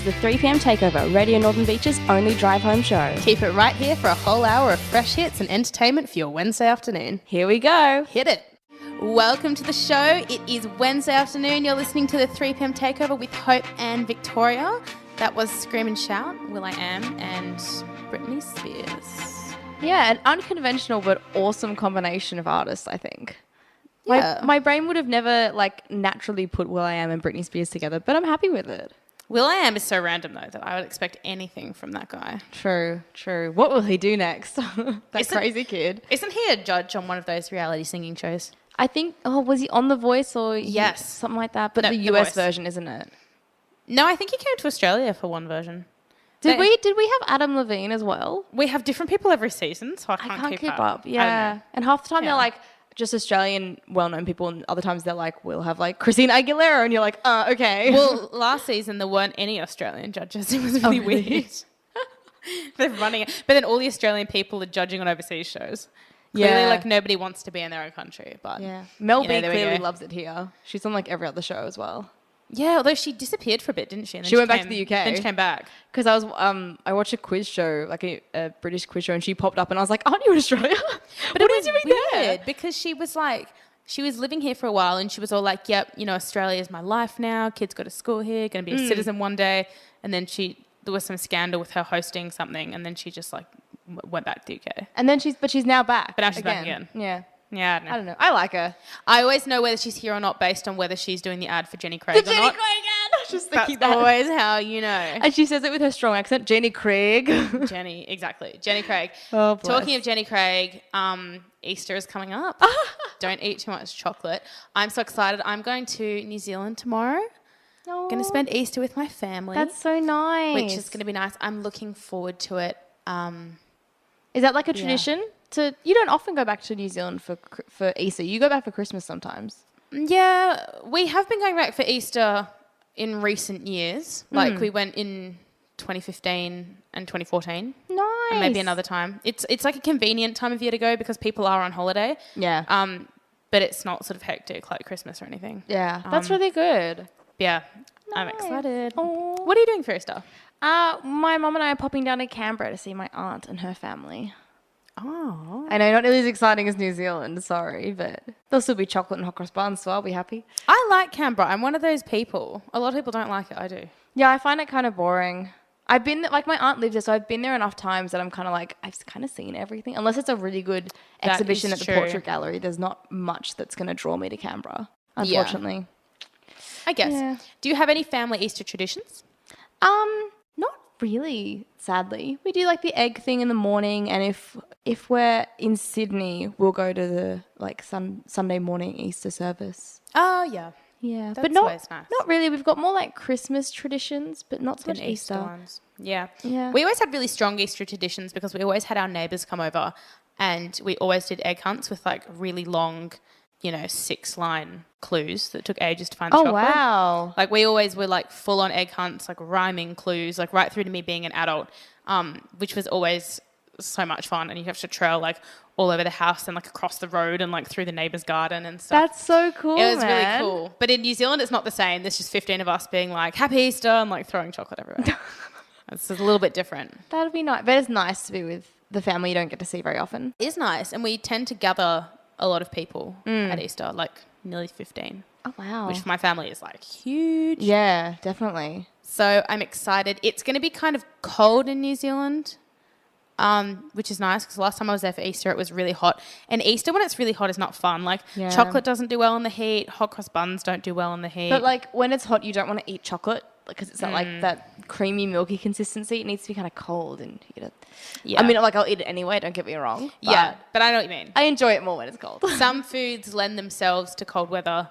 to the 3 p.m. Takeover, Radio Northern Beach's only drive-home show. Keep it right here for a whole hour of fresh hits and entertainment for your Wednesday afternoon. Here we go. Hit it. Welcome to the show. It is Wednesday afternoon. You're listening to the 3 p.m. Takeover with Hope and Victoria. That was Scream and Shout, Will I Am, and Britney Spears. Yeah, an unconventional but awesome combination of artists, I think. Yeah. My brain would have never, naturally put Will I Am and Britney Spears together, but I'm happy with it. Will I Am is so random, though, that I would expect anything from that guy. True. What will he do next? Crazy kid. Isn't he a judge on one of those reality singing shows? I think, was he on The Voice or yes, something like that? But no, the US version, isn't it? No, I think he came to Australia for one version. Did we have Adam Levine as well? We have different people every season, so I can't keep up. Yeah. And half the time they're like just Australian well-known people, and other times they're like, we'll have Christina Aguilera, and you're like, okay. Well, last season there weren't any Australian judges. It was really weird. They're running it. But then all the Australian people are judging on overseas shows. Clearly, nobody wants to be in their own country. But Mel B clearly loves it here. She's on every other show as well. Yeah, although she disappeared for a bit, didn't she? And then she went back to the UK. Then she came back. Because I watched a quiz show, a British quiz show, and she popped up, and I was like, aren't you in Australia? But what are you doing there? Because she was living here for a while, and she was all like, yep, Australia is my life now. Kids go to school here, going to be a citizen one day. And then there was some scandal with her hosting something, and then she just went back to the UK. And then she's now back. But now she's back again. Yeah. Yeah, I don't know. I like her. I always know whether she's here or not based on whether she's doing the ad for Jenny Craig or not. Jenny Craig ad! I was just thinking That's that. always how you know. And she says it with her strong accent, Jenny Craig. Jenny, exactly. Jenny Craig. Oh, bless. Talking of Jenny Craig, Easter is coming up. Don't eat too much chocolate. I'm so excited. I'm going to New Zealand tomorrow. Oh, Going to spend Easter with my family. That's so nice. Which is going to be nice. I'm looking forward to it. Is that a tradition? You don't often go back to New Zealand for Easter. You go back for Christmas sometimes. Yeah, we have been going back for Easter in recent years. We went in 2015 and 2014. Nice. And maybe another time. It's a convenient time of year to go because people are on holiday. Yeah. But it's not sort of hectic like Christmas or anything. Yeah, that's really good. Yeah, nice. I'm excited. Aww. What are you doing for Easter? My mum and I are popping down to Canberra to see my aunt and her family. Oh. I know, not nearly as exciting as New Zealand, sorry, but there'll still be chocolate and hot cross buns, so I'll be happy. I like Canberra. I'm one of those people. A lot of people don't like it. I do. Yeah, I find it kind of boring. I've been, my aunt lives there, so I've been there enough times that I'm kind of I've kind of seen everything. Unless it's a really good exhibition at the Portrait Gallery, there's not much that's going to draw me to Canberra, unfortunately. Yeah. I guess. Yeah. Do you have any family Easter traditions? Not really, sadly. We do the egg thing in the morning, and if we're in Sydney, we'll go to the Sunday morning Easter service. Oh yeah. Yeah, that's but always nice. Not really. We've got more Christmas traditions, but not so much Easter ones. Yeah. Yeah. We always had really strong Easter traditions because we always had our neighbours come over, and we always did egg hunts with really long, 6-line clues that took ages to find the chocolate. Oh, wow. We always were full on egg hunts, rhyming clues, right through to me being an adult, which was always so much fun. And you have to trail all over the house and across the road and through the neighbour's garden and stuff. That's so cool. It was really cool. But in New Zealand, it's not the same. There's just 15 of us being Happy Easter and throwing chocolate everywhere. It's a little bit different. That'd be nice. But it's nice to be with the family you don't get to see very often. It is nice. And we tend to gather a lot of people at Easter, nearly 15. Oh, wow. Which for my family is huge. Yeah, definitely. So I'm excited. It's going to be kind of cold in New Zealand, which is nice because last time I was there for Easter, it was really hot. And Easter, when it's really hot, is not fun. Chocolate doesn't do well in the heat. Hot cross buns don't do well in the heat. But when it's hot, you don't want to eat chocolate because it's not that creamy, milky consistency. It needs to be kind of cold and you get it. Yeah. I mean, I'll eat it anyway. Don't get me wrong. Yeah, but I know what you mean. I enjoy it more when it's cold. Some foods lend themselves to cold weather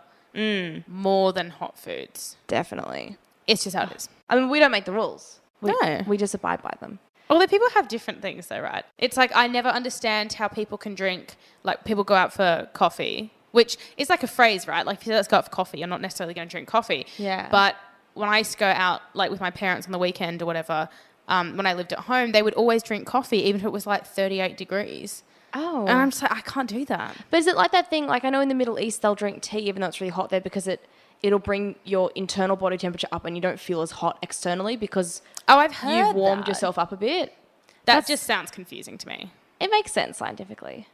more than hot foods. Definitely. It's just how it is. I mean, we don't make the rules. No. We just abide by them. Although people have different things though, right? It's I never understand how people can drink, people go out for coffee, which is a phrase, right? If you say let's go out for coffee, you're not necessarily going to drink coffee. Yeah. But when I used to go out with my parents on the weekend or whatever, when I lived at home, they would always drink coffee even if it was 38 degrees. Oh. And I'm just I can't do that. But is it that thing, I know in the Middle East they'll drink tea even though it's really hot there because it it'll bring your internal body temperature up and you don't feel as hot externally because I've heard you've warmed yourself up a bit. That just sounds confusing to me. It makes sense scientifically.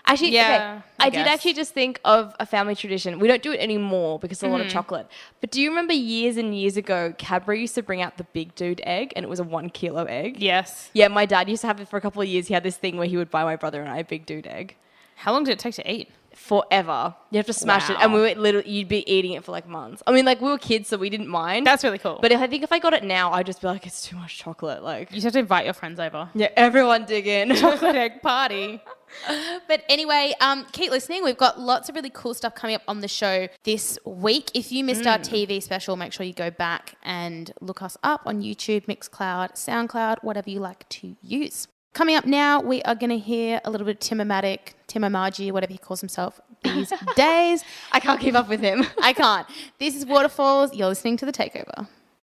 Actually, yeah, okay, I did actually just think of a family tradition. We don't do it anymore because it's a lot of chocolate. But do you remember years and years ago, Cadbury used to bring out the Big Dude egg and it was a 1 kilo egg? Yes. Yeah, my dad used to have it for a couple of years. He had this thing where he would buy my brother and I a Big Dude egg. How long did it take to eat? Forever. You have to smash it. And you'd be eating it for like months. I mean, like we were kids, so we didn't mind. That's really cool. But I think if I got it now, I'd just be like, it's too much chocolate. Like, you just have to invite your friends over. Yeah, everyone dig in. Chocolate egg party. But anyway, keep listening. We've got lots of really cool stuff coming up on the show this week. If you missed our TV special, make sure you go back and look us up on YouTube, Mixcloud, SoundCloud, whatever you like to use. Coming up now, we are going to hear a little bit of Tim O'Margie, whatever he calls himself these days. I can't keep up with him. I can't. This is Waterfalls. You're listening to The Takeover.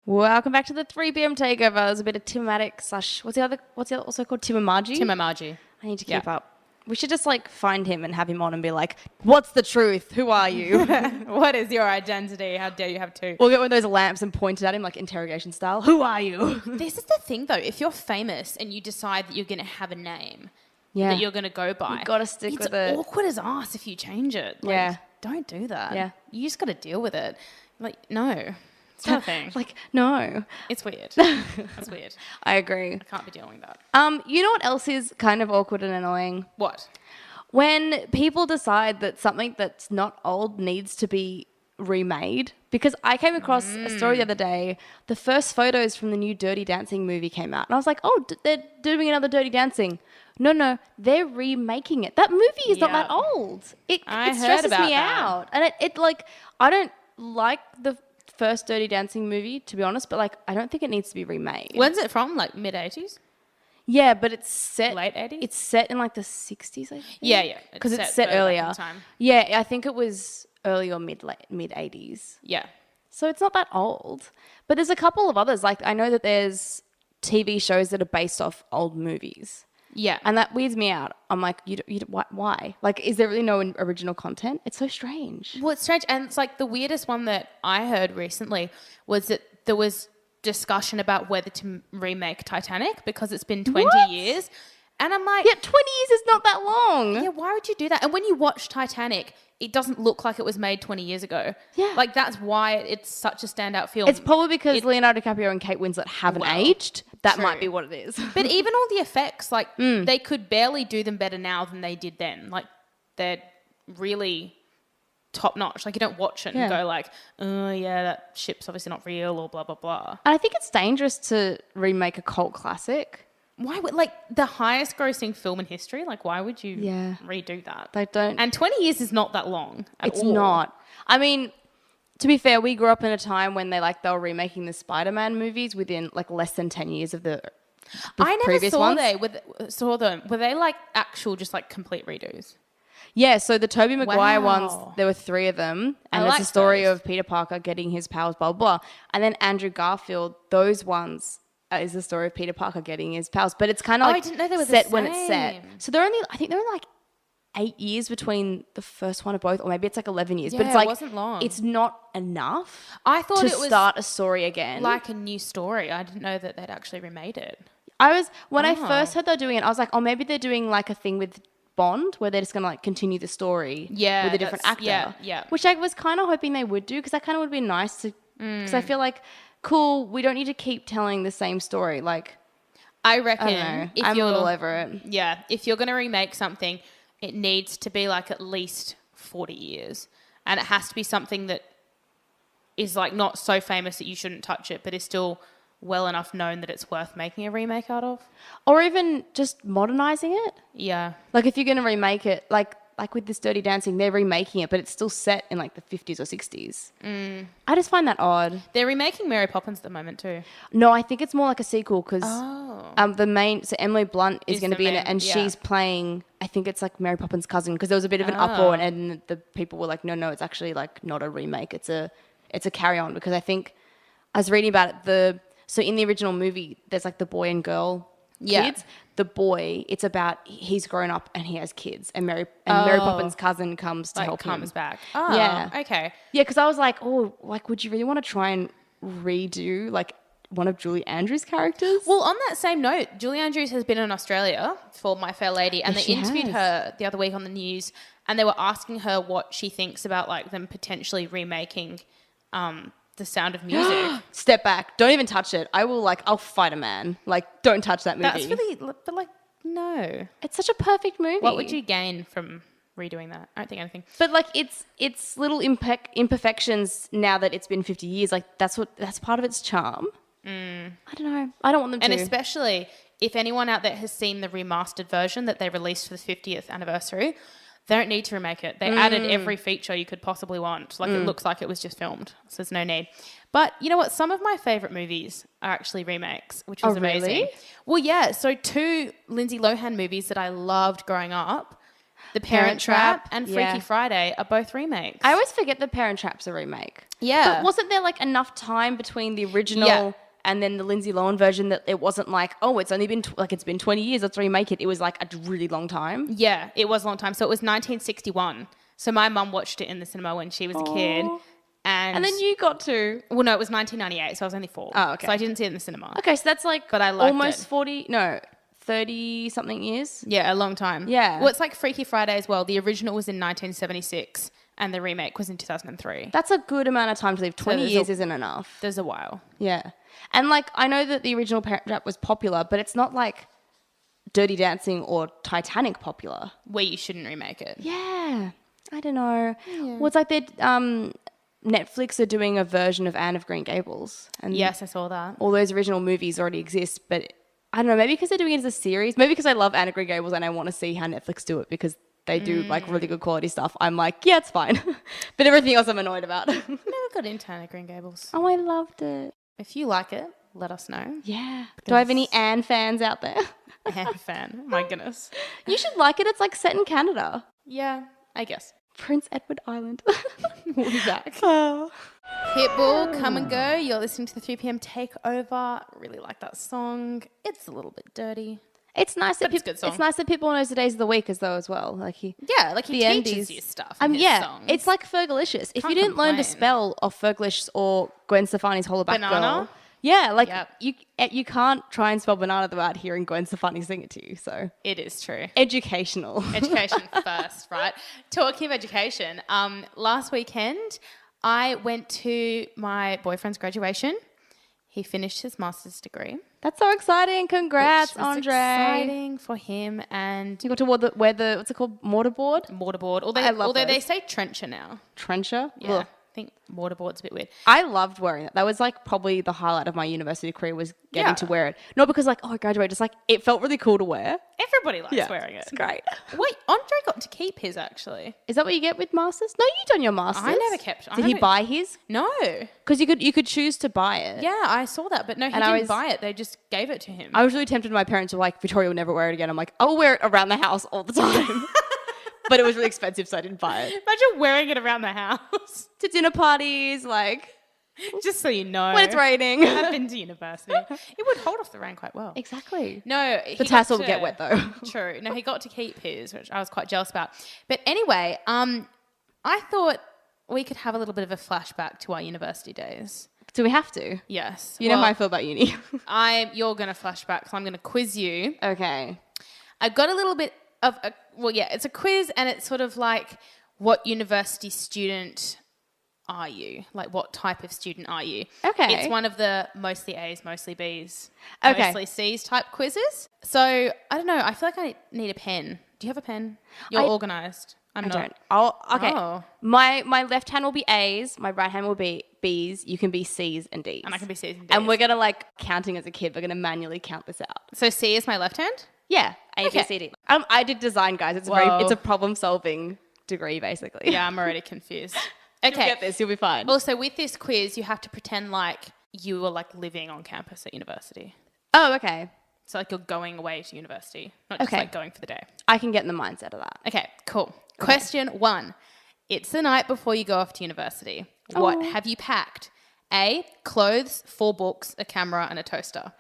Welcome back to the 3 p.m. Takeover. There's a bit of Timatic / what's the other also called? Tim O'Margie? Tim O'Margie. I need to keep up. We should just like find him and have him on and be like, what's the truth? Who are you? What is your identity? How dare you have two? We'll get one of those lamps and point it at him like interrogation style. Who are you? This is the thing though. If you're famous and you decide that you're going to have a name that you're going to go by, you've got to stick with it. It's awkward as ass if you change it. Like, don't do that. Yeah. You just got to deal with it. Like, no. It's not a thing. Like, no. It's weird. That's weird. I agree. I can't be dealing with that. You know what else is kind of awkward and annoying? What? When people decide that something that's not old needs to be remade. Because I came across a story the other day. The first photos from the new Dirty Dancing movie came out. And I was like, oh, they're doing another Dirty Dancing. No, they're remaking it. That movie is not that old. It stresses me out. And it like, I don't like the first Dirty Dancing movie, to be honest, but like, I don't think it needs to be remade. When's it from? Like mid-80s? Yeah, but it's set... Late 80s? It's set in like the 60s, I think. Yeah. Because it's set earlier. Yeah, I think it was early or mid-80s. Yeah. So it's not that old. But there's a couple of others. Like, I know that there's TV shows that are based off old movies. Yeah. And that weirds me out. I'm like, why? Like, is there really no original content? It's so strange. Well, it's strange. And it's like the weirdest one that I heard recently was that there was discussion about whether to remake Titanic because it's been 20 years. And I'm like... Yeah, 20 years is not that long. Yeah, why would you do that? And when you watch Titanic, it doesn't look like it was made 20 years ago. Yeah. Like, that's why it's such a standout film. It's probably because Leonardo DiCaprio and Kate Winslet haven't aged. That might be what it is. But even all the effects, like, they could barely do them better now than they did then. Like, they're really top notch. Like, you don't watch it and go like, oh, yeah, that ship's obviously not real or blah, blah, blah. And I think it's dangerous to remake a cult classic. Why would, like, the highest grossing film in history, like, why would you redo that? They don't. And 20 years is not that long at all. It's not. I mean, to be fair, we grew up in a time when they were remaking the Spider-Man movies within like less than 10 years of the I never previous saw ones. saw them. Were they like actual just like complete redos? Yeah, so the Tobey Maguire ones, there were 3 of them. And it's a story of Peter Parker getting his powers, blah, blah, blah. And then Andrew Garfield, those ones is the story of Peter Parker getting his powers. But it's kind of like I didn't know they were set the when it's set. same. So I think they're only like 8 years between the first one of both, or maybe it's like 11 years. Yeah, but it's like, it wasn't long. It's not enough I thought to it was start a story again. like a new story. I didn't know that they'd actually remade it. When I first heard they were doing it, I was like, oh, maybe they're doing like a thing with Bond where they're just going to like continue the story with a different actor. Yeah. Which I was kind of hoping they would do because that kind of would be nice to, because I feel like, cool, we don't need to keep telling the same story. Like, I reckon I don't know. I'm a little over it. Yeah. If you're going to remake something, it needs to be like at least 40 years. And it has to be something that is like not so famous that you shouldn't touch it, but is still well enough known that it's worth making a remake out of. Or even just modernizing it. Yeah. Like if you're going to remake it, like with this Dirty Dancing, they're remaking it, but it's still set in like the 50s or 60s. I just find that odd. They're remaking Mary Poppins at the moment too. No, I think it's more like a sequel because so Emily Blunt is going to be in it and she's playing, I think it's like Mary Poppins' cousin because there was a bit of an uproar and the people were like, no, it's actually like not a remake. It's a carry on because I think I was reading about it. So in the original movie, there's like the boy and girl kids. The boy, it's about he's grown up and he has kids, and Mary Poppins' cousin comes to help him. Comes back. Oh, yeah. Okay. Yeah, because I was like, oh, like, would you really want to try and redo like one of Julie Andrews' characters? Well, on that same note, Julie Andrews has been in Australia for My Fair Lady, and they interviewed her the other week on the news, and they were asking her what she thinks about like them potentially remaking The Sound of Music. Step back. Don't even touch it. I'll fight a man. Like, don't touch that movie. That's really, but like, no. It's such a perfect movie. What would you gain from redoing that? I don't think anything. But like, it's little imperfections now that it's been 50 years. Like, that's part of its charm. I don't know. I don't want them to. And especially if anyone out there has seen the remastered version that they released for the 50th anniversary, they don't need to remake it. They added every feature you could possibly want. Like, it looks like it was just filmed, so there's no need. But you know what? Some of my favourite movies are actually remakes, which is amazing. Really? Well, yeah. So 2 Lindsay Lohan movies that I loved growing up, The Parent Trap and Freaky Friday, are both remakes. I always forget The Parent Trap's a remake. Yeah. But wasn't there like enough time between the original and then the Lindsay Lohan version that it wasn't like, oh, it's only been it's been 20 years, let's remake it. It was like a really long time. Yeah, it was a long time. So it was 1961. So my mum watched it in the cinema when she was a kid. And then you got to... Well, no, it was 1998, so I was only 4. Oh, okay. So I didn't see it in the cinema. Okay, so that's like but I liked almost it. 30-something years. Yeah, a long time. Yeah. Well, it's like Freaky Friday as well. The original was in 1976 and the remake was in 2003. That's a good amount of time to live. 20 years isn't enough. There's a while. Yeah. And like, I know that the original Parent Trap was popular, but it's not like Dirty Dancing or Titanic popular. Where you shouldn't remake it. Yeah. I don't know. Yeah. Well, it's like Netflix are doing a version of Anne of Green Gables. And yes, I saw that. all those original movies already exist, but I don't know, maybe because they're doing it as a series, maybe because I love Anne of Green Gables and I want to see how Netflix do it because they do like really good quality stuff. I'm like, yeah, it's fine. But everything else I'm annoyed about. Never got into Anne of Green Gables. Oh, I loved it. If you like it, let us know. Yeah. Do I have any Anne fans out there? Anne fan. My goodness. You should like it. It's like set in Canada. Yeah, I guess. Prince Edward Island. We'll be back. Oh. Pitbull, Come and Go. You're listening to the 3 p.m. Takeover. Really like that song. It's a little bit dirty. It's nice that it's a good song. It's nice that Pitbull knows the days of the week as well. Like he teaches you stuff. In his songs. It's like Fergalicious. If Can't you didn't learn to complain. spell off Fergalicious or Gwen Stefani's Hollaback Banana? Girl, yeah, like you can't try and spell banana without hearing Gwen Stefani sing it to you. So It is true. educational. Education first, right? Talking of education, last weekend I went to my boyfriend's graduation. He finished his master's degree. That's so exciting! Congrats, Which was Andre. exciting for him, and You got to wear the what's it called, mortarboard? mortarboard. I love Although they those. say trencher now. Trencher. Yeah, Ugh. I think mortarboard's a bit weird. I loved wearing it. That was like probably the highlight of my university career was getting Yeah. to wear it. Not because like, oh, I graduated, just like it felt really cool to wear. Everybody likes wearing it. It's great. Wait, Andre got to keep his actually. Is that what you get with masters? No, you done your masters. I never kept. Did he buy his? No. Because you could choose to buy it. Yeah, I saw that, but no, he And I didn't was- buy it. They just gave it to him. I was really tempted. My parents were like, Victoria will never wear it again. I'm like, I'll wear it around the house all the time. But it was really expensive, so I didn't buy it. Imagine wearing it around the house. To dinner parties, like Just so you know. when it's raining. I've been to university. It would hold off the rain quite well. Exactly. No, The tassel will get wet though. True. No, he got to keep his, which I was quite jealous about. But anyway, I thought we could have a little bit of a flashback to our university days. Do we have to? Yes. You know how I feel about uni. You're going to flashback, so I'm going to quiz you. Okay. I got a little bit of it's a quiz, and it's sort of like, what university student are you? Like, what type of student are you? Okay. It's one of the mostly A's, mostly B's, Okay. mostly C's type quizzes. So, I don't know. I feel like I need a pen. Do you have a pen? You're organised. I'm I not. don't. Okay. Oh. My left hand will be A's. My right hand will be B's. You can be C's and D's. And I can be C's and D's. And we're gonna like counting as a kid. We're gonna manually count this out. So, C is my left hand? Yeah. A, Okay. B, C, D. I did design, guys. It's Whoa. it's a problem solving degree, basically. Yeah, I'm already confused. You'll Okay. get this. You'll be fine. Also, with this quiz, you have to pretend like you were like living on campus at university. Oh, okay. So like you're going away to university, not just Okay. like going for the day. I can get in the mindset of that. Okay, cool. Question 1. It's the night before you go off to university. What Oh. have you packed? A, clothes, 4 books, a camera, and a toaster.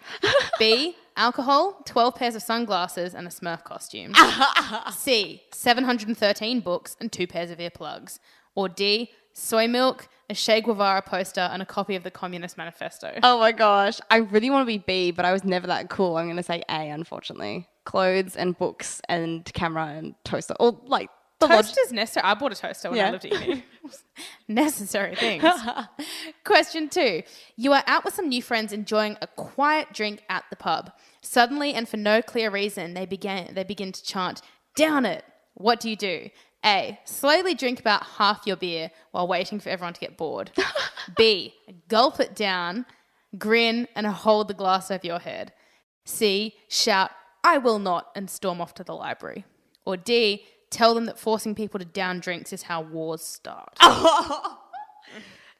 B, alcohol, 12 pairs of sunglasses, and a Smurf costume. C, 713 books and 2 pairs of earplugs. Or D, soy milk, a Che Guevara poster, and a copy of the Communist Manifesto. Oh my gosh. I really want to be B, but I was never that cool. I'm going to say A, unfortunately. Clothes and books and camera and toaster. Or like the Toaster's necessary. I bought a toaster when I lived at uni. Necessary things. Question 2. You are out with some new friends enjoying a quiet drink at the pub. Suddenly and for no clear reason, they begin to chant, "Down it." What do you do? A, slowly drink about half your beer while waiting for everyone to get bored. B, gulp it down, grin, and hold the glass over your head. C, shout, "I will not," and storm off to the library. Or D, tell them that forcing people to down drinks is how wars start.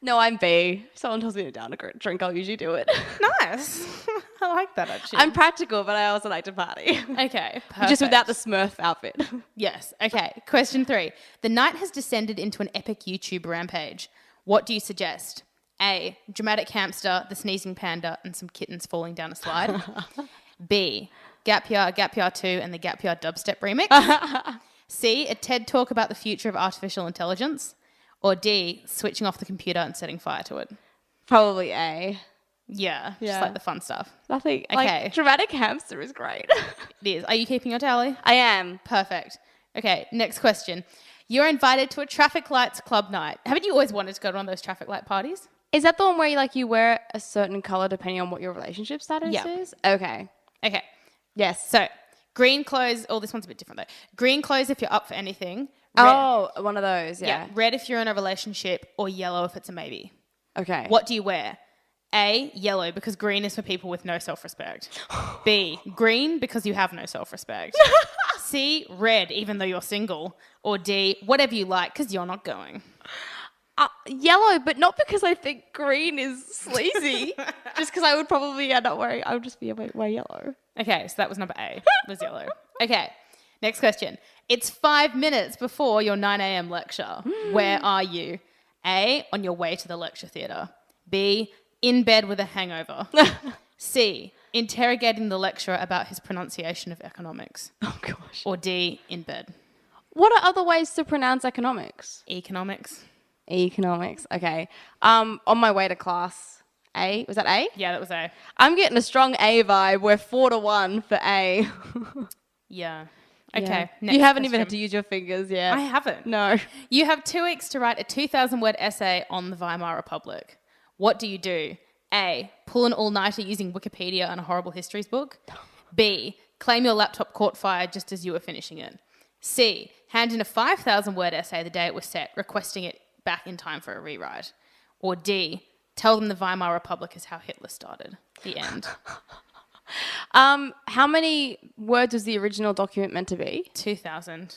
No, I'm B. If someone tells me to down a drink, I'll usually do it. Nice. I like that, actually. I'm practical, but I also like to party. Okay, perfect. Just without the Smurf outfit. Yes. Okay. Question 3. The night has descended into an epic YouTube rampage. What do you suggest? A, dramatic hamster, the sneezing panda, and some kittens falling down a slide. B, Gap Year 2, and the Gap Year dubstep remix. C, a TED talk about the future of artificial intelligence. Or D, switching off the computer and setting fire to it. Probably A. Yeah, just like the fun stuff. Nothing. Okay. Like, dramatic hamster is great. It is. Are you keeping your tally? I am. Perfect. Okay, next question. You're invited to a traffic lights club night. Haven't you always wanted to go to one of those traffic light parties? Is that the one where you wear a certain color depending on what your relationship status is? Okay. Okay. Yes. So, green clothes. Oh, this one's a bit different though. Green clothes if you're up for anything. Red. Oh, one of those, yeah. Red if you're in a relationship, or yellow if it's a maybe. Okay. What do you wear? A, yellow, because green is for people with no self-respect. B, green, because you have no self-respect. C, red, even though you're single. Or D, whatever you like, because you're not going. Yellow, but not because I think green is sleazy. Just because I would probably end up wearing, I would just be wear yellow. Okay, so that was number A, was yellow. Okay, next question. It's 5 minutes before your 9 a.m. lecture. Where are you? A, on your way to the lecture theatre. B, in bed with a hangover. C, interrogating the lecturer about his pronunciation of economics. Oh, gosh. Or D, in bed. What are other ways to pronounce economics? Economics. Economics, okay. On my way to class. A? Was that A? Yeah, that was A. I'm getting a strong A vibe. We're 4-1 for A. Yeah. Okay. Yeah. Next you haven't question. even had to use your fingers yet. I haven't. No. You have 2 weeks to write a 2,000-word essay on the Weimar Republic. What do you do? A, pull an all-nighter using Wikipedia and a horrible histories book. B, claim your laptop caught fire just as you were finishing it. C, hand in a 5,000-word essay the day it was set, requesting it back in time for a rewrite. Or D, tell them the Weimar Republic is how Hitler started. The end. How many words was the original document meant to be? 2,000.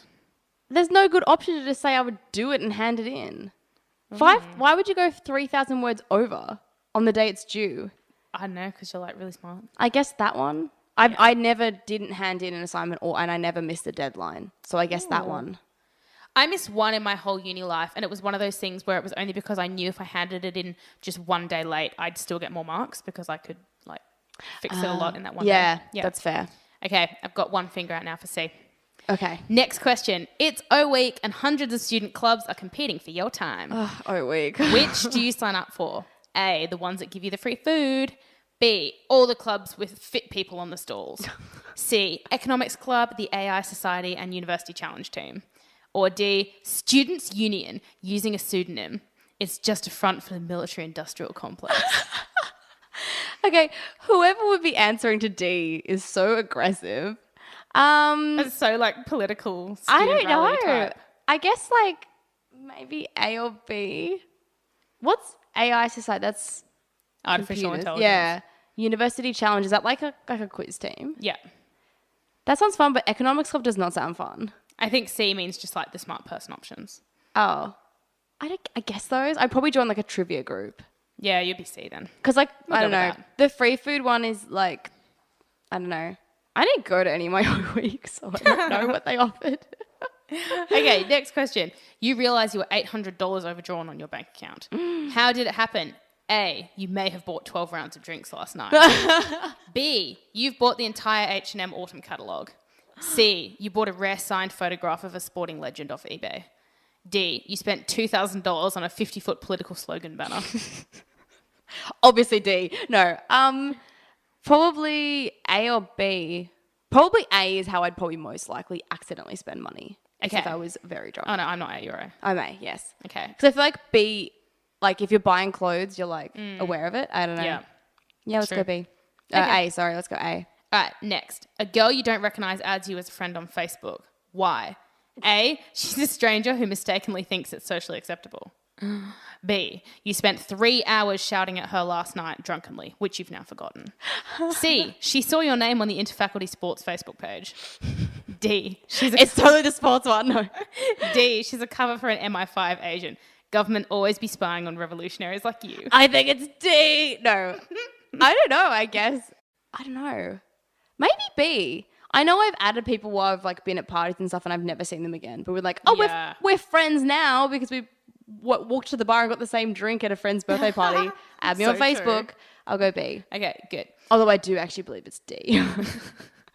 There's no good option to just say I would do it and hand it in. Why would you go 3,000 words over on the day it's due? I don't know, because you're like really smart. I guess that one. I never didn't hand in an assignment and I never missed a deadline. So I guess that one. I missed one in my whole uni life, and it was one of those things where it was only because I knew if I handed it in just one day late, I'd still get more marks because I could like fix it a lot in that one day. Yeah, that's fair. Okay, I've got one finger out now for C. Okay. Next question. It's O Week and hundreds of student clubs are competing for your time. Oh, week. Which do you sign up for? A, the ones that give you the free food. B, all the clubs with fit people on the stalls. C, Economics Club, the AI Society, and University Challenge Team. Or D, Students' Union, using a pseudonym. It's just a front for the military-industrial complex. Okay, whoever would be answering to D is so aggressive. It's so like political. I don't know. Type. I guess like maybe A or B. What's AI Society? That's Artificial computers. intelligence. Yeah. University Challenge. Is that like a quiz team? Yeah. That sounds fun, but Economics Club does not sound fun. I think C means just like the smart person options. Oh. I guess those. I'd probably join like a trivia group. Yeah, you'd be C then. Because like, We'll I don't go know. with that. The free food one is like, I don't know. I didn't go to any of my own weeks, so I don't know what they offered. Okay, next question. You realize you were $800 overdrawn on your bank account. How did it happen? A, you may have bought 12 rounds of drinks last night. B, you've bought the entire H&M autumn catalogue. C, you bought a rare signed photograph of a sporting legend off eBay. D, you spent $2,000 on a 50-foot political slogan banner. Obviously D. No. Probably A or B. Probably A is how I'd probably most likely accidentally spend money. Okay. If I was very drunk. Oh, no, I'm not A, you're A. I'm A, yes. Okay. Because I feel like B, like if you're buying clothes, you're like aware of it. I don't know. Yeah. Yeah, let's True. go B. Okay. A, sorry, let's go A. All right, next. A girl you don't recognise adds you as a friend on Facebook. Why? A, she's a stranger who mistakenly thinks it's socially acceptable. B, you spent 3 hours shouting at her last night drunkenly, which you've now forgotten. C, she saw your name on the Interfaculty Sports Facebook page. D, It's totally the sports one. No. D, she's a cover for an MI5 agent. Government always be spying on revolutionaries like you. I think it's D. No. I don't know, I guess. I don't know. Maybe B. I know I've added people while I've like been at parties and stuff and I've never seen them again. But we're like, oh, Yeah. we're friends now because we walked to the bar and got the same drink at a friend's birthday party. Add me on So Facebook. true. I'll go B. Okay, good. Although I do actually believe it's D.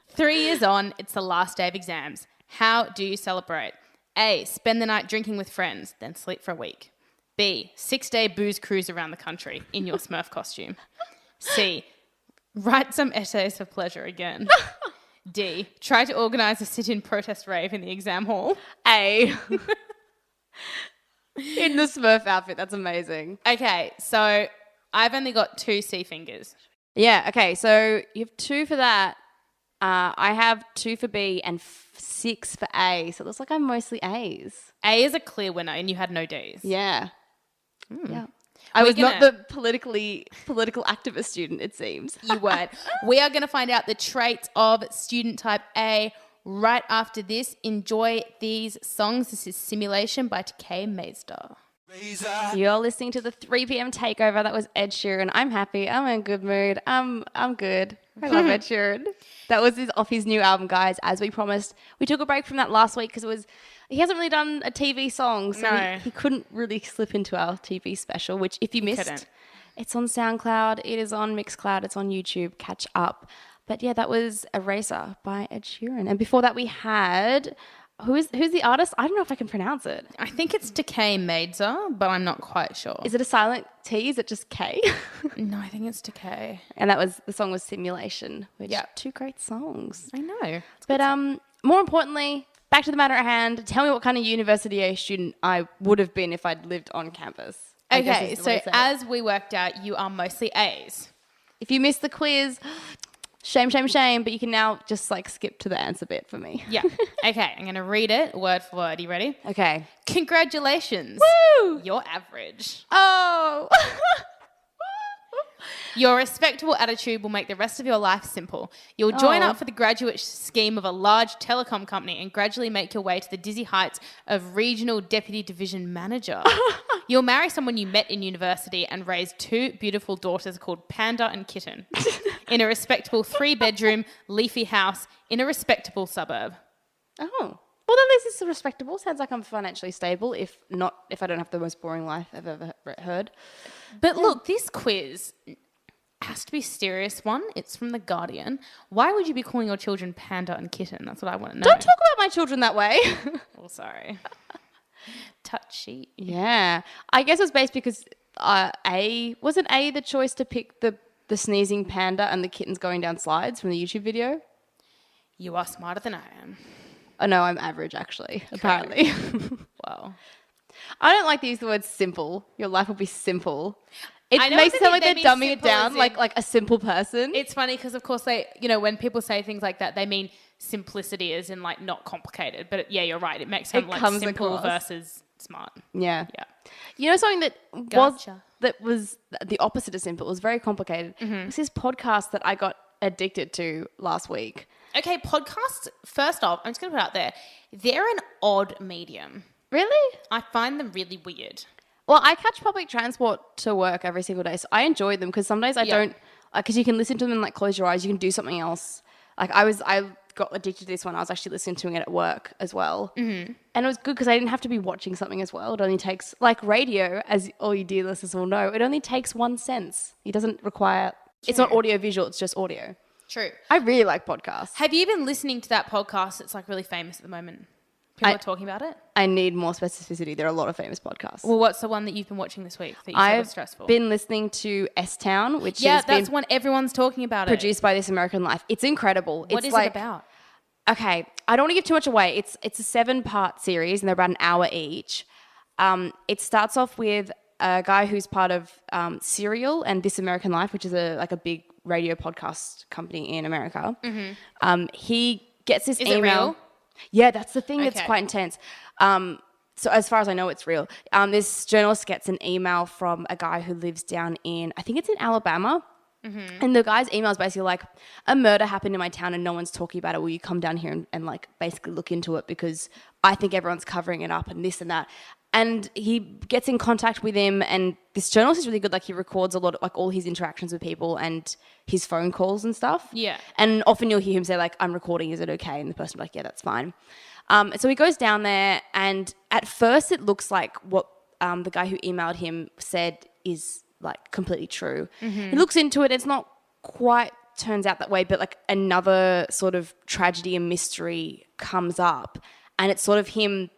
3 years on, it's the last day of exams. How do you celebrate? A, spend the night drinking with friends, then sleep for a week. B, 6-day booze cruise around the country in your Smurf costume. C, write some essays for pleasure again. D, try to organise a sit-in protest rave in the exam hall. A. In the Smurf outfit. That's amazing. Okay, so I've only got 2 C fingers. Yeah, okay. So you have 2 for that. I have 2 for B and 6 for A. So it looks like I'm mostly A's. A is a clear winner and you had no D's. Yeah. Yeah. I was not the political activist student, it seems. You weren't. We are going to find out the traits of student type A right after this. Enjoy these songs. This is Simulation by Takeover Maester. You're listening to the 3 p.m. Takeover. That was Ed Sheeran. I'm happy. I'm in a good mood. I'm good. I love Ed Sheeran. That was off his new album, guys, as we promised. We took a break from that last week because he hasn't really done a TV song, so No. he couldn't really slip into our TV special, which if you missed, it's on SoundCloud, it is on Mixcloud, it's on YouTube. Catch up. But yeah, that was Eraser by Ed Sheeran. And before that we had... Who's the artist? I don't know if I can pronounce it. I think it's Takeover Maester, but I'm not quite sure. Is it a silent T? Is it just K? No, I think it's Takeover. And the song was Simulation, which 2 great songs. I know. But more importantly, back to the matter at hand. Tell me what kind of university A student I would have been if I'd lived on campus. Okay, so as we worked out, you are mostly A's. If you missed the quiz, shame, but you can now just like skip to the answer bit for me. Yeah. Okay, I'm going to read it word for word. You ready? Okay. Congratulations. Woo! You're average. Oh! Your respectable attitude will make the rest of your life simple. You'll join up for the graduate scheme of a large telecom company and gradually make your way to the dizzy heights of regional deputy division manager. You'll marry someone you met in university and raise 2 beautiful daughters called Panda and Kitten in a respectable 3-bedroom leafy house in a respectable suburb. Oh. Well, at least it's respectable. Sounds like I'm financially stable, if I don't have the most boring life I've ever heard. But look, this quiz has to be a serious one. It's from The Guardian. Why would you be calling your children Panda and Kitten? That's what I want to know. Don't talk about my children that way. Oh, sorry. Touchy. Yeah. I guess it was based because wasn't A the choice to pick the sneezing panda and the kittens going down slides from the YouTube video? You are smarter than I am. Oh, no, I'm average, actually, apparently. Wow. I don't like to use the word simple. Your life will be simple. It I know makes it sound like they they're mean dumbing it simple down, as in- like a simple person. It's funny because, of course, when people say things like that, they mean simplicity as in, like, not complicated. But, yeah, you're right. It makes sound like simple versus smart. Yeah. Yeah. You know something that Gotcha. was the opposite of simple? It was very complicated. It was this podcast that I got addicted to last week. Okay, podcasts, first off, I'm just going to put it out there. They're an odd medium. Really? I find them really weird. Well, I catch public transport to work every single day, so I enjoy them because some days I don't, because you can listen to them and like close your eyes, you can do something else. Like I got addicted to this one, I was actually listening to it at work as well. Mm-hmm. And it was good because I didn't have to be watching something as well. It only takes, like radio, as all you dear listeners will know, it only takes 1 sense. It doesn't require, it's not audio visual, it's just audio. True. I really like podcasts. Have you been listening to that podcast that's like really famous at the moment? People are talking about it? I need more specificity. There are a lot of famous podcasts. Well, what's the one that you've been watching this week that you said was stressful? I've been listening to S-Town, which that's one everyone's talking about. Produced by This American Life. It's incredible. What is it about? Okay, I don't want to give too much away. It's a 7-part series and they're about an hour each. It starts off with a guy who's part of Serial and This American Life, which is a big radio podcast company in America. Mm-hmm. He gets this email. Is it real? Yeah, that's the thing. It's quite intense. So as far as I know, it's real. This journalist gets an email from a guy who lives down in, I think it's in Alabama. Mm-hmm. And the guy's email is basically like, a murder happened in my town and no one's talking about it. Will you come down here and like basically look into it because I think everyone's covering it up and this and that. And he gets in contact with him and this journalist is really good. Like he records a lot of like all his interactions with people and his phone calls and stuff. Yeah. And often you'll hear him say like, I'm recording, is it okay? And the person will be like, yeah, that's fine. So he goes down there and at first it looks like what the guy who emailed him said is like completely true. Mm-hmm. He looks into it. It's not quite turns out that way, but like another sort of tragedy and mystery comes up and it's sort of him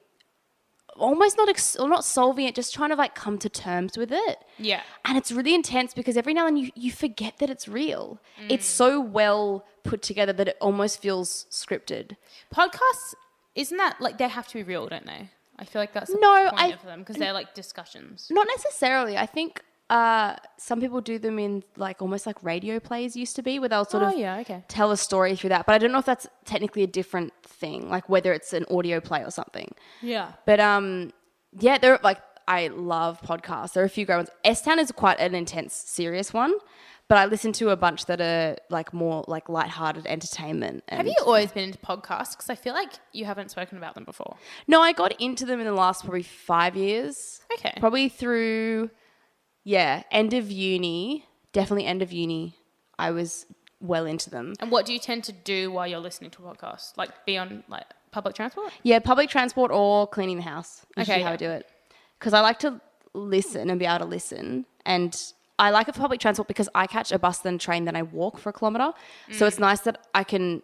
almost not solving it, just trying to like come to terms with it. Yeah. And it's really intense because every now and then you forget that it's real. It's so well put together that it almost feels scripted. Podcasts, isn't that like they have to be real, don't they? I feel like that's the point of them because they're like discussions. Not necessarily. I think some people do them in like almost like radio plays used to be where they'll sort of tell a story through that. But I don't know if that's technically a different thing, like whether it's an audio play or something. Yeah. But yeah, they're like, I love podcasts. There are a few great ones. S-Town is quite an intense, serious one. But I listen to a bunch that are like more like lighthearted entertainment. Have you always been into podcasts? Because I feel like you haven't spoken about them before. No, I got into them in the last probably 5 years. Okay. Probably through, end of uni. Definitely end of uni. I was well into them. And what do you tend to do while you're listening to a podcast? Like be on like public transport? Yeah, public transport or cleaning the house. Usually how I do it. Because I like to listen and be able to listen. And I like it for public transport because I catch a bus, then a train, then I walk for a kilometre. So it's nice that I can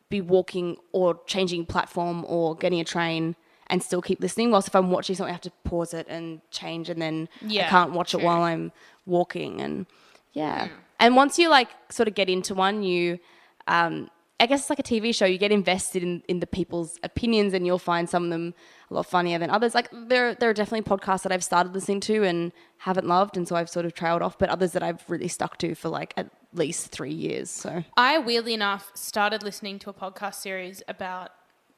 be walking or changing platform or getting a train and still keep listening. Whilst if I'm watching something, I have to pause it and change and then I can't watch it while I'm walking. And and once you like sort of get into one, you, I guess it's like a TV show. You get invested in the people's opinions and you'll find some of them a lot funnier than others. Like there are definitely podcasts that I've started listening to and haven't loved, and so I've sort of trailed off, but others that I've really stuck to for like at least 3 years. So I, weirdly enough, started listening to a podcast series about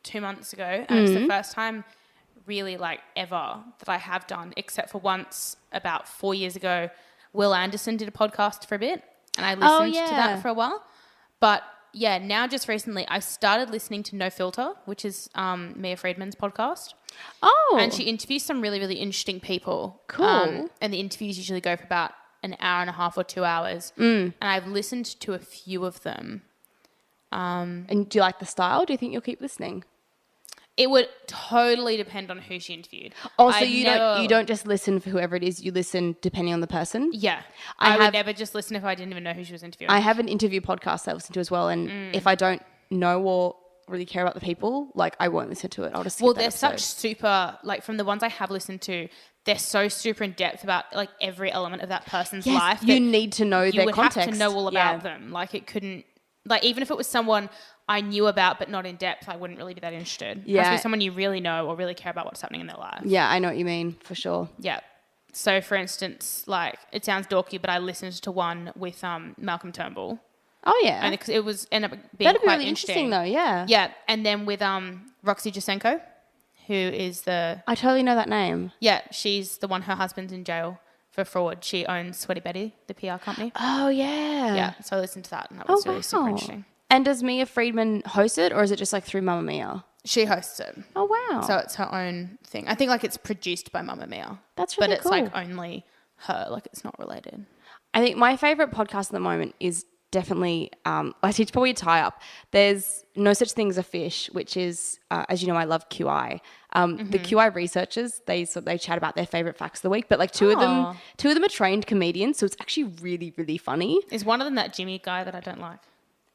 2 months ago, and it's the first time really like ever that I have done, except for once about 4 years ago. Will Anderson did a podcast for a bit and I listened to that for a while. But yeah, now just recently I started listening to No Filter, which is Mia Friedman's podcast. Oh. And she interviews some really, really interesting people. Cool. And the interviews usually go for about an hour and a half or 2 hours. And I've listened to a few of them. And do you like the style? Do you think you'll keep listening? It would totally depend on who she interviewed. Oh, so you don't just listen for whoever it is. You listen depending on the person? Yeah. I would never just listen if I didn't even know who she was interviewing. I have an interview podcast I listen to as well. And if I don't know or really care about the people, like I won't listen to it. I'll just skip that episode. Such super, like from the ones I have listened to, they're so super in depth about like every element of that person's life. You need to know their context. You would have to know all about them. Like it couldn't, like even if it was someone I knew about but not in depth, I wouldn't really be that interested. Yeah. It has to be someone you really know or really care about what's happening in their life. Yeah, I know what you mean, for sure. Yeah. So for instance, like it sounds dorky, but I listened to one with Malcolm Turnbull. Oh yeah. And it was ended up being That'd be quite really interesting though, yeah. Yeah. And then with Roxy Jasenko, who is I totally know that name. Yeah, she's the one, her husband's in jail for fraud. She owns Sweaty Betty, the PR company. Oh yeah. Yeah. So I listened to that and that was really super interesting. And does Mia Friedman host it or is it just like through Mamma Mia? She hosts it. Oh, wow. So it's her own thing. I think like it's produced by Mamma Mia. That's really cool. But it's like only her, like it's not related. I think my favourite podcast at the moment is definitely, I teach probably a tie-up. There's No Such Thing as a Fish, which is, as you know, I love QI. The QI researchers, they chat about their favorite facts of the week, but like two of them are trained comedians, so it's actually really, really funny. Is one of them that Jimmy guy that I don't like?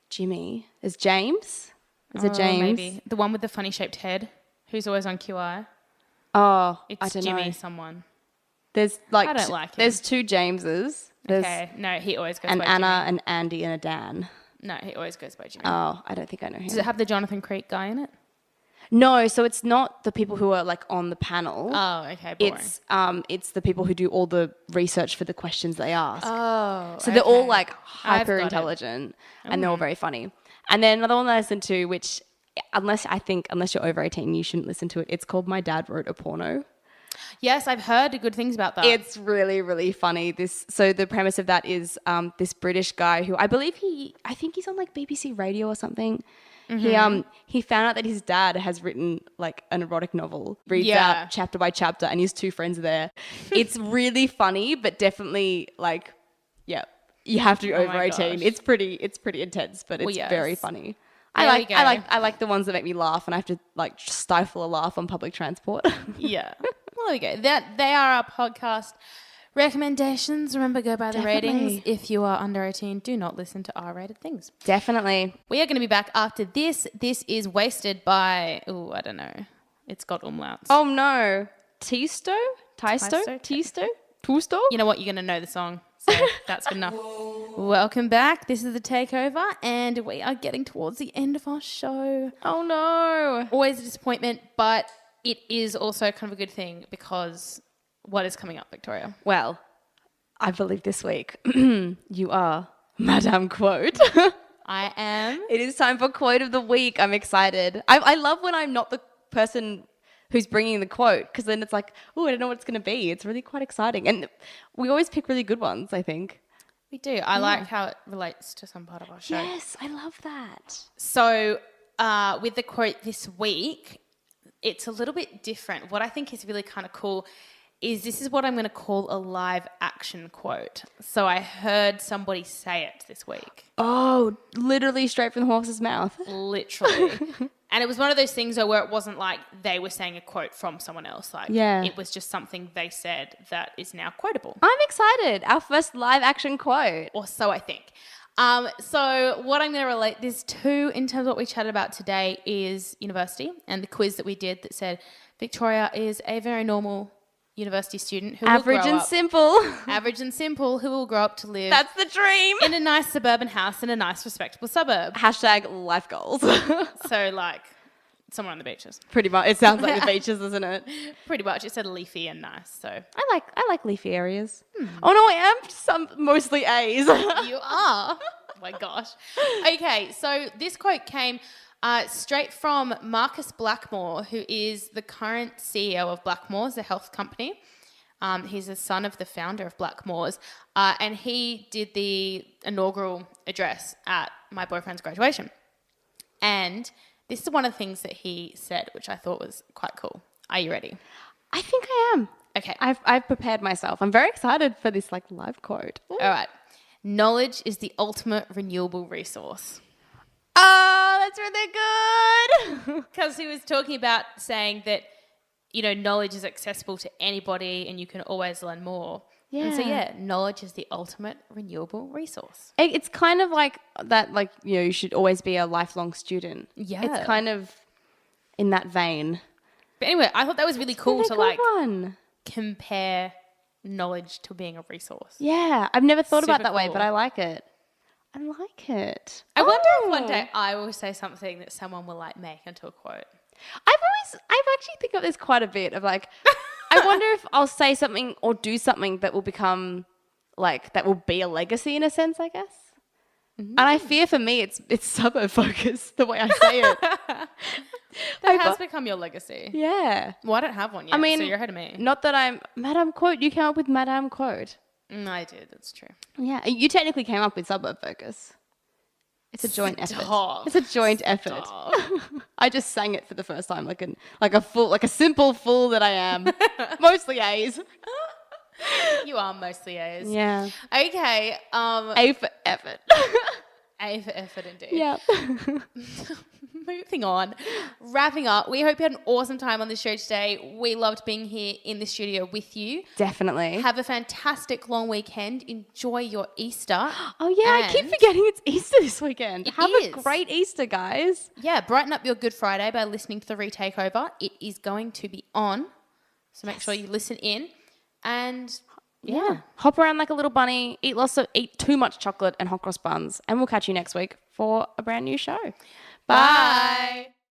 Jimmy? Is James? Is it James? Maybe. The one with the funny shaped head who's always on QI. Oh, It's I don't Jimmy know. someone. There's like, I don't like him. There's two Jameses. There's Okay. No, he always goes an by Anna, Jimmy. an Andy, and a Dan. No, he always goes by Jimmy. Oh, I don't think I know him. Does it have the Jonathan Creek guy in it? No, so it's not the people who are like on the panel. Oh, okay. Boring. It's the people who do all the research for the questions they ask. Oh, So they're all like I've hyper got it. intelligent and they're all very funny. And then another one that I listen to, which unless you're over 18, you shouldn't listen to it. It's called My Dad Wrote a Porno. Yes, I've heard good things about that. It's really, really funny. So the premise of that is this British guy who I think he's on like BBC Radio or something. He found out that his dad has written like an erotic novel, reads out chapter by chapter, and his two friends are there. It's really funny, but definitely like, yeah, you have to be over 18. It's pretty intense, but it's very funny. I like the ones that make me laugh, and I have to like stifle a laugh on public transport. Yeah. Well, there we go. They are our podcast recommendations. Remember, go by the ratings. If you are under 18, do not listen to R-rated things. Definitely. We are going to be back after this. This is Wasted by, I don't know. It's got umlauts. Oh, no. Tiesto? Tusto? You know what? You're going to know the song. So that's good enough. Welcome back. This is the Takeover, and we are getting towards the end of our show. Oh, no. Always a disappointment, but it is also kind of a good thing because what is coming up, Victoria? Well, I believe this week you are Madame Quote. I am. It is time for Quote of the Week. I'm excited. I love when I'm not the person who's bringing the quote, because then it's like, oh, I don't know what it's going to be. It's really quite exciting. And we always pick really good ones, I think. We do. I like how it relates to some part of our show. Yes, I love that. So with the quote this week, it's a little bit different. What I think is really kind of cool is this is what I'm going to call a live action quote. So I heard somebody say it this week. Oh, literally straight from the horse's mouth. Literally. And it was one of those things though, where it wasn't like they were saying a quote from someone else. Like it was just something they said that is now quotable. I'm excited. Our first live action quote. Or so I think. So what I'm going to relate this to in terms of what we chatted about today is university and the quiz that we did that said Victoria is a very normal university student who average will grow and up, simple. average and simple, who will grow up to live. That's the dream. In a nice suburban house in a nice respectable suburb. Hashtag life goals. So like somewhere on the beaches. Pretty much. It sounds like the beaches, doesn't it? Pretty much. It said leafy and nice. So I like leafy areas. Oh no, I am mostly A's. You are. Oh my gosh. Okay, so this quote came straight from Marcus Blackmore, who is the current CEO of Blackmore's, the health company. He's the son of the founder of Blackmore's, and he did the inaugural address at my boyfriend's graduation. And this is one of the things that he said, which I thought was quite cool. Are you ready? I think I am. Okay. I've prepared myself. I'm very excited for this like live quote. Ooh. All right. Knowledge is the ultimate renewable resource. Oh, that's really good. Because he was talking about saying that, you know, knowledge is accessible to anybody and you can always learn more. Yeah. And so, knowledge is the ultimate renewable resource. It's kind of like that, like, you know, you should always be a lifelong student. Yeah. It's kind of in that vein. But anyway, I thought that was really cool to like one. Compare knowledge to being a resource. Yeah. I've never thought about Super that way, cool. but I like it. I like it. I wonder if one day I will say something that someone will like make into a quote. I've actually think of this quite a bit of like, I wonder if I'll say something or do something that will become like, that will be a legacy in a sense, I guess. Mm-hmm. And I fear for me, it's suburb focused, the way I say it. That has become your legacy. Yeah. Well, I don't have one yet, so you're ahead of me. Not that I'm Madame Quote. You came up with Madame Quote. I did. That's true. Yeah. You technically came up with suburb focus. It's a joint effort. It's a joint effort. I just sang it for the first time, like a simple fool that I am. Mostly A's. You are mostly A's. Yeah. Okay. A for effort. A for effort indeed. Yeah. Moving on. Wrapping up. We hope you had an awesome time on the show today. We loved being here in the studio with you. Definitely. Have a fantastic long weekend. Enjoy your Easter. Oh, yeah. I keep forgetting it's Easter this weekend. Have a is. great Easter, guys. Yeah. Brighten up your Good Friday by listening to the Takeover. It is going to be on. So make sure you listen in. And yeah. Hop around like a little bunny, eat too much chocolate and hot cross buns, and we'll catch you next week for a brand new show. Bye.